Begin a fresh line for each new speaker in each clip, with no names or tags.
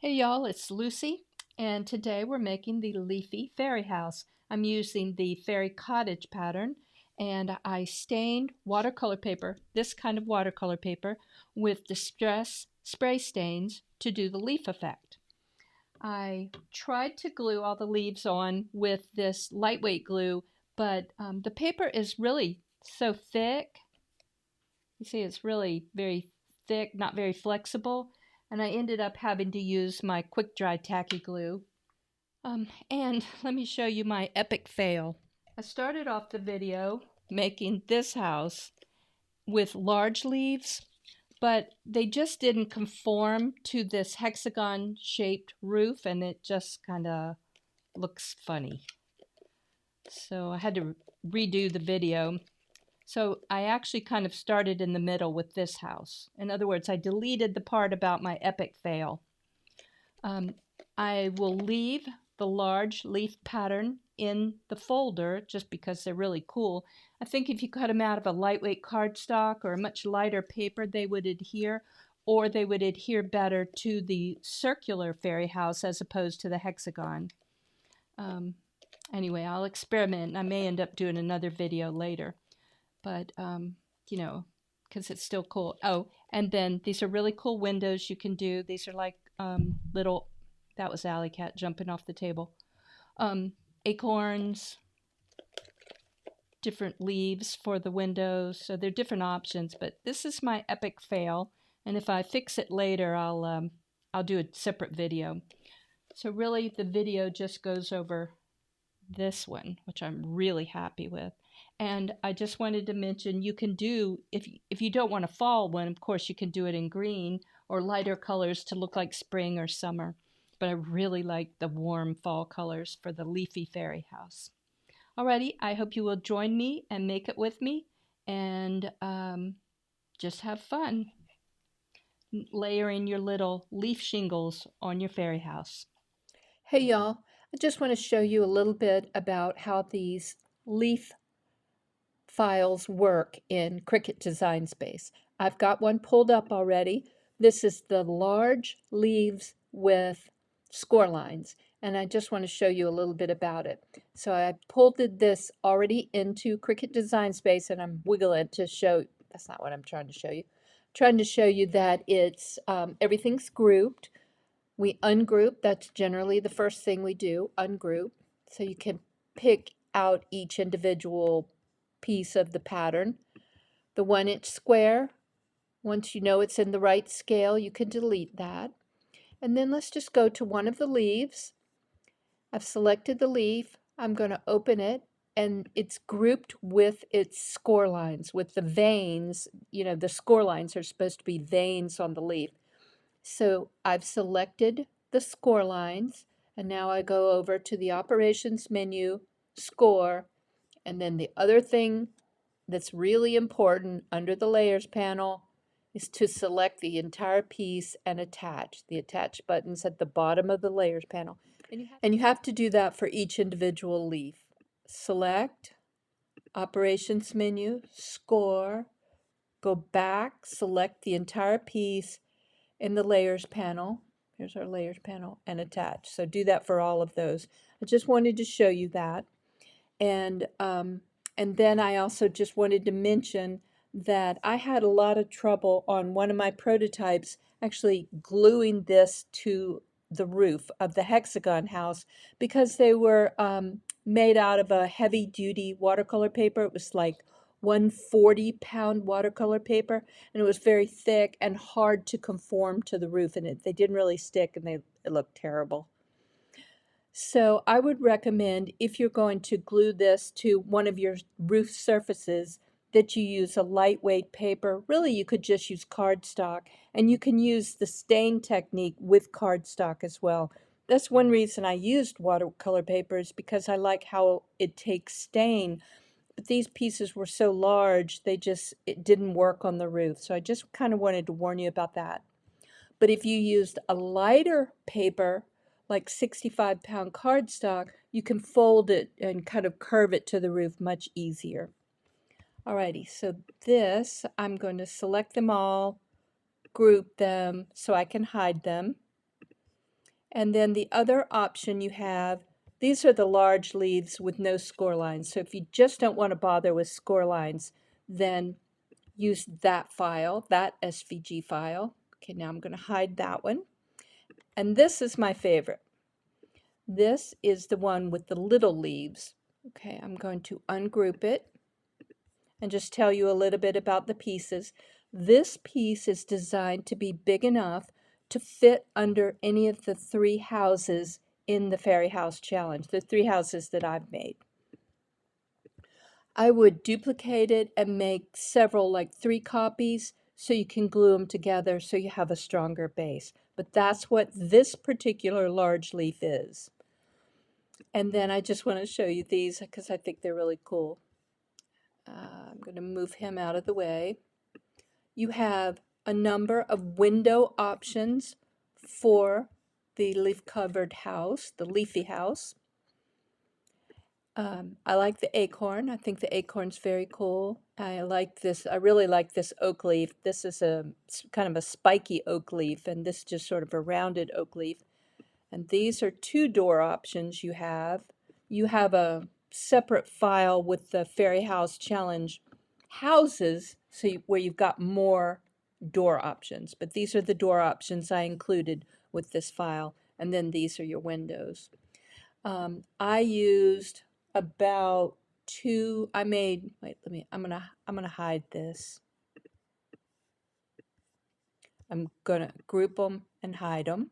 Hey y'all, it's Lucy, and today we're making the leafy fairy house. I'm using the fairy cottage pattern, and I stained watercolor paper, this kind of watercolor paper, with distress spray stains to do the leaf effect. I tried to glue all the leaves on with this lightweight glue, but the paper is really so thick. You see, it's really very thick, not very flexible, and I ended up having to use my quick dry tacky glue. And let me show you my epic fail. I started off the video making this house with large leaves, but they just didn't conform to this hexagon shaped roof, and it just kind of looks funny. So I had to redo the video. So I actually kind of started in the middle with this house. In other words, I deleted the part about my epic fail. I will leave the large leaf pattern in the folder just because they're really cool. I think if you cut them out of a lightweight cardstock or a much lighter paper, they would adhere, or they would adhere better to the circular fairy house as opposed to the hexagon. Anyway, I'll experiment. I may end up doing another video later. But you know, because it's still cool. Oh, and then these are really cool windows you can do. These are like little, that was Alley Cat jumping off the table. Acorns, different leaves for the windows. So they're different options, but this is my epic fail. And if I fix it later, I'll do a separate video. So really the video just goes over this one, which I'm really happy with. And I just wanted to mention you can do, if you don't want a fall one, of course you can do it in green or lighter colors to look like spring or summer. But I really like the warm fall colors for the leafy fairy house. Alrighty, I hope you will join me and make it with me and just have fun layering your little leaf shingles on your fairy house.
Hey y'all, I just want to show you a little bit about how these leaf files work in Cricut Design Space. I've got one pulled up already. This is the large leaves with score lines, and I just want to show you a little bit about it. So I pulled this already into Cricut Design Space, and I'm wiggling it to show, that's not what I'm trying to show you. I'm trying to show you that it's everything's grouped. We ungroup, that's generally the first thing we do, ungroup. So you can pick out each individual piece of the pattern. The 1-inch square, once you know it's in the right scale, you can delete that. And then let's just go to one of the leaves. I've selected the leaf. I'm going to open it, and it's grouped with its score lines, with the veins. You know, the score lines are supposed to be veins on the leaf. So I've selected the score lines, and now I go over to the operations menu, score, and then the other thing that's really important under the layers panel is to select the entire piece and attach. The attach button's at the bottom of the layers panel. And you have to do that for each individual leaf. Select, operations menu, score, go back, select the entire piece, in the layers panel. Here's our layers panel and attach. So do that for all of those. I just wanted to show you that. And then I also just wanted to mention that I had a lot of trouble on one of my prototypes actually gluing this to the roof of the hexagon house because they were made out of a heavy duty watercolor paper. It was like 140-pound watercolor paper, and it was very thick and hard to conform to the roof, and they didn't really stick, and it looked terrible. So I would recommend, if you're going to glue this to one of your roof surfaces, that you use a lightweight paper. Really, you could just use cardstock, and you can use the stain technique with cardstock as well. That's one reason I used watercolor paper, is because I like how it takes stain. But these pieces were so large, it didn't work on the roof. So I just kind of wanted to warn you about that. But if you used a lighter paper, like 65-pound cardstock, you can fold it and kind of curve it to the roof much easier. Alrighty, so this, I'm going to select them all, group them so I can hide them. And then the other option you have, these are the large leaves with no score lines. So if you just don't want to bother with score lines, then use that file, that SVG file. Okay, now I'm going to hide that one. And this is my favorite. This is the one with the little leaves. Okay, I'm going to ungroup it and just tell you a little bit about the pieces. This piece is designed to be big enough to fit under any of the 3 houses in the Fairy House Challenge, the 3 houses that I've made. I would duplicate it and make several, like 3 copies, so you can glue them together so you have a stronger base. But that's what this particular large leaf is. And then I just want to show you these because I think they're really cool. I'm going to move him out of the way. You have a number of window options for the leaf-covered house, the leafy house. I like the acorn. I think the acorn's very cool. I like this. I really like this oak leaf. This is a kind of a spiky oak leaf, and this is just sort of a rounded oak leaf. And these are 2 door options you have. You have a separate file with the Fairy House Challenge houses, so where you've got more door options. But these are the door options I included with this file, and then these are your windows. I used about 2. I made. Wait, I'm gonna hide this. I'm gonna group them and hide them.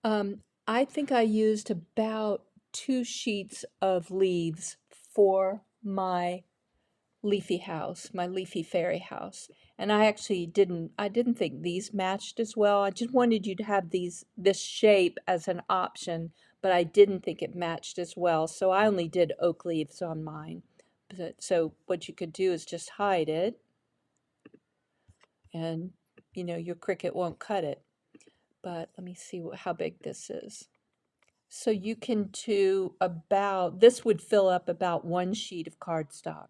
I think I used about 2 sheets of leaves for my leafy house, my leafy fairy house. And I actually didn't think these matched as well. I just wanted you to have this shape as an option, but I didn't think it matched as well. So I only did oak leaves on mine. So what you could do is just hide it, and your Cricut won't cut it. But let me see how big this is. So you can do about, this would fill up about 1 sheet of cardstock.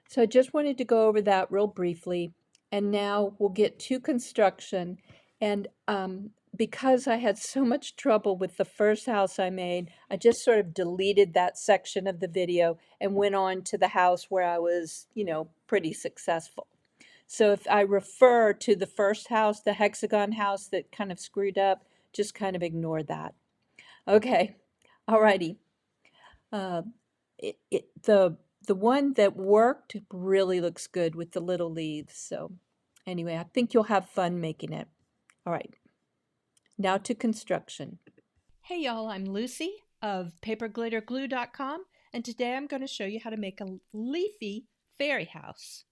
So I just wanted to go over that real briefly, and now we'll get to construction. And because I had so much trouble with the first house I made, I just sort of deleted that section of the video and went on to the house where I was, pretty successful. So if I refer to the first house, the hexagon house that kind of screwed up, just kind of ignore that. Okay, alrighty. Uh, the one that worked really looks good with the little leaves. So anyway, I think you'll have fun making it. All right, now to construction.
Hey y'all, I'm Lucy of paperglitterglue.com, and today I'm going to show you how to make a leafy fairy house.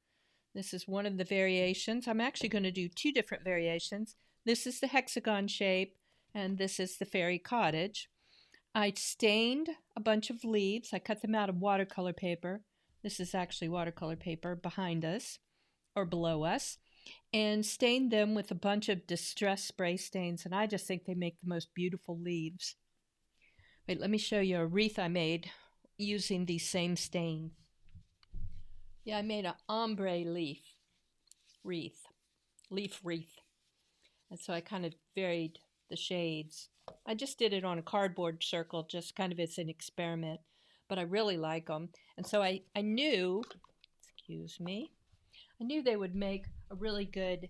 This is one of the variations. I'm actually going to do 2 different variations. This is the hexagon shape, and this is the fairy cottage. I stained a bunch of leaves. I cut them out of watercolor paper. This is actually watercolor paper behind us, or below us, and stained them with a bunch of distress spray stains, and I just think they make the most beautiful leaves. Wait, let me show you a wreath I made using the same stain. Yeah, I made an ombre leaf wreath. And so I kind of varied the shades. I just did it on a cardboard circle, just kind of as an experiment, but I really like them. And so I knew, excuse me, I knew they would make a really good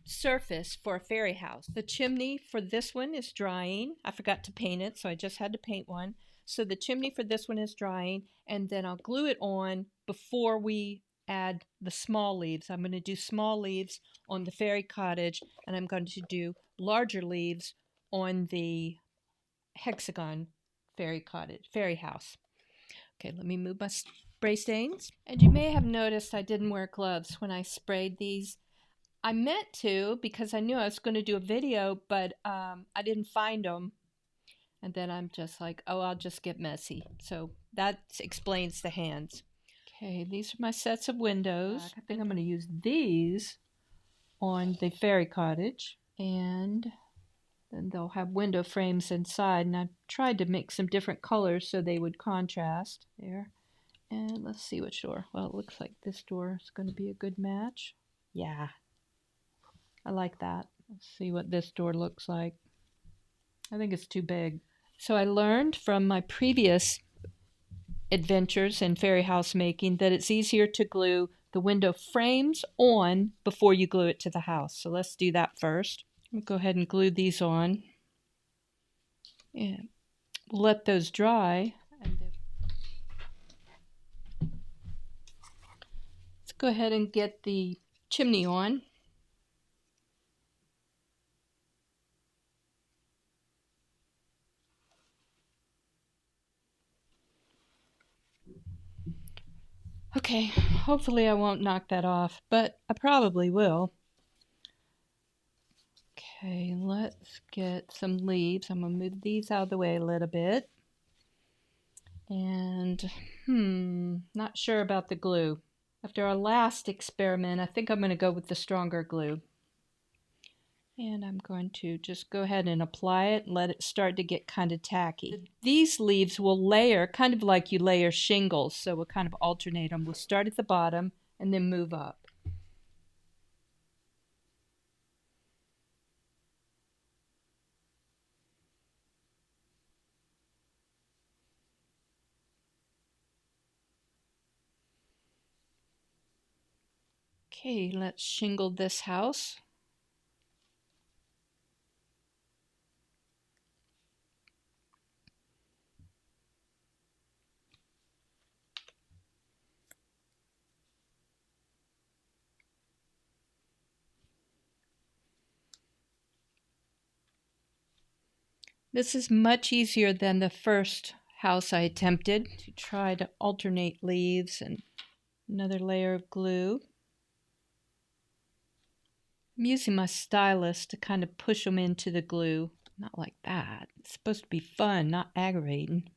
surface for a fairy house. The chimney for this one is drying. I forgot to paint it, so I just had to paint one. So the chimney for this one is drying, and then I'll glue it on before we add the small leaves. I'm going to do small leaves on the fairy cottage, and I'm going to do larger leaves on the hexagon fairy house. Okay, let me move my spray stains. And you may have noticed I didn't wear gloves when I sprayed these. I meant to because I knew I was going to do a video, but I didn't find them. And then I'm just like, oh, I'll just get messy. So that explains the hands. Okay, these are my sets of windows. I think I'm going to use these on the fairy cottage. And then they'll have window frames inside. And I tried to mix some different colors so they would contrast there. And let's see which door. Well, it looks like this door is going to be a good match. Yeah, I like that. Let's see what this door looks like. I think it's too big. So I learned from my previous adventures in fairy house making that it's easier to glue the window frames on before you glue it to the house. So let's do that first. We'll go ahead and glue these on. And let those dry. And let's go ahead and get the chimney on. Okay, hopefully I won't knock that off, but I probably will. Okay, let's get some leaves. I'm going to move these out of the way a little bit. And, not sure about the glue. After our last experiment, I think I'm going to go with the stronger glue. And I'm going to just go ahead and apply it and let it start to get kind of tacky. These leaves will layer, kind of like you layer shingles, so we'll kind of alternate them. We'll start at the bottom and then move up. Okay, let's shingle this house. This is much easier than the first house I attempted to try to alternate leaves and another layer of glue. I'm using my stylus to kind of push them into the glue. Not like that. It's supposed to be fun, not aggravating.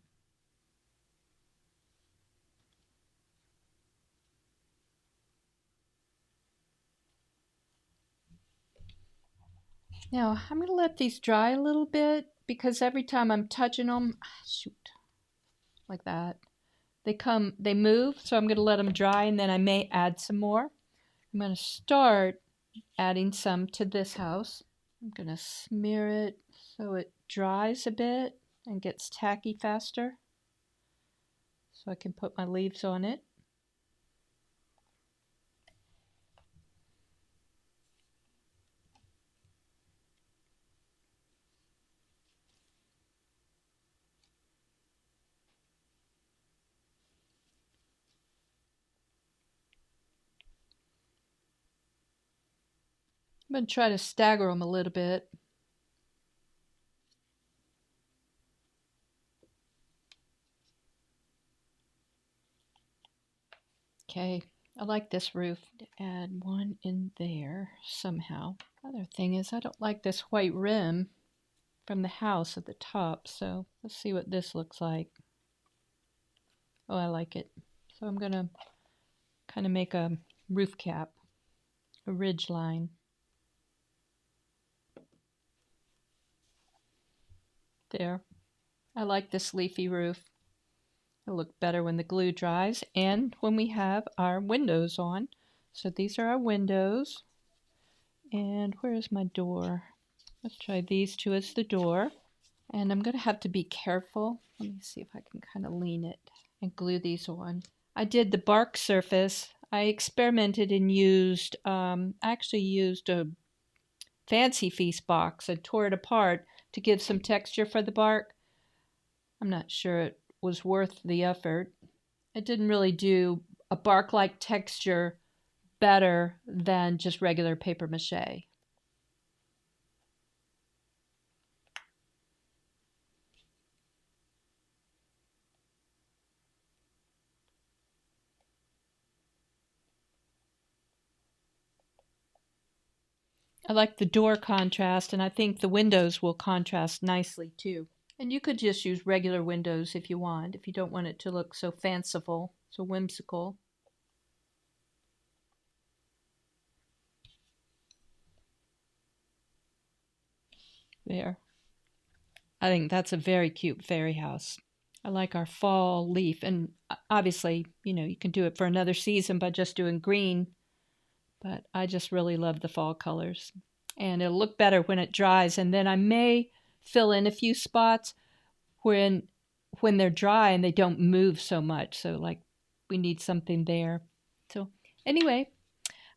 Now, I'm going to let these dry a little bit because every time I'm touching them, shoot, like that, they move, so I'm going to let them dry and then I may add some more. I'm going to start adding some to this house. I'm going to smear it so it dries a bit and gets tacky faster so I can put my leaves on it. I'm going to try to stagger them a little bit. Okay, I like this roof. Add one in there somehow. Other thing is I don't like this white rim from the house at the top, so let's see what this looks like. Oh, I like it. So I'm going to kind of make a roof cap, a ridge line. There. I like this leafy roof. It'll look better when the glue dries and when we have our windows on. So these are our windows. And where is my door? Let's try these two as the door. And I'm going to have to be careful. Let me see if I can kind of lean it and glue these on. I did the bark surface. I experimented and actually used a Fancy Feast box and tore it apart to give some texture for the bark. I'm not sure it was worth the effort. It didn't really do a bark-like texture better than just regular paper mache. I like the door contrast, and I think the windows will contrast nicely too. And you could just use regular windows if you want, if you don't want it to look so fanciful, so whimsical. There. I think that's a very cute fairy house. I like our fall leaf, and obviously, you can do it for another season by just doing green, but I just really love the fall colors. And it'll look better when it dries, and then I may fill in a few spots when when they're dry and they don't move so much. So like we need something there. So anyway,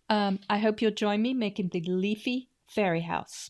I hope you'll join me making the leafy fairy house.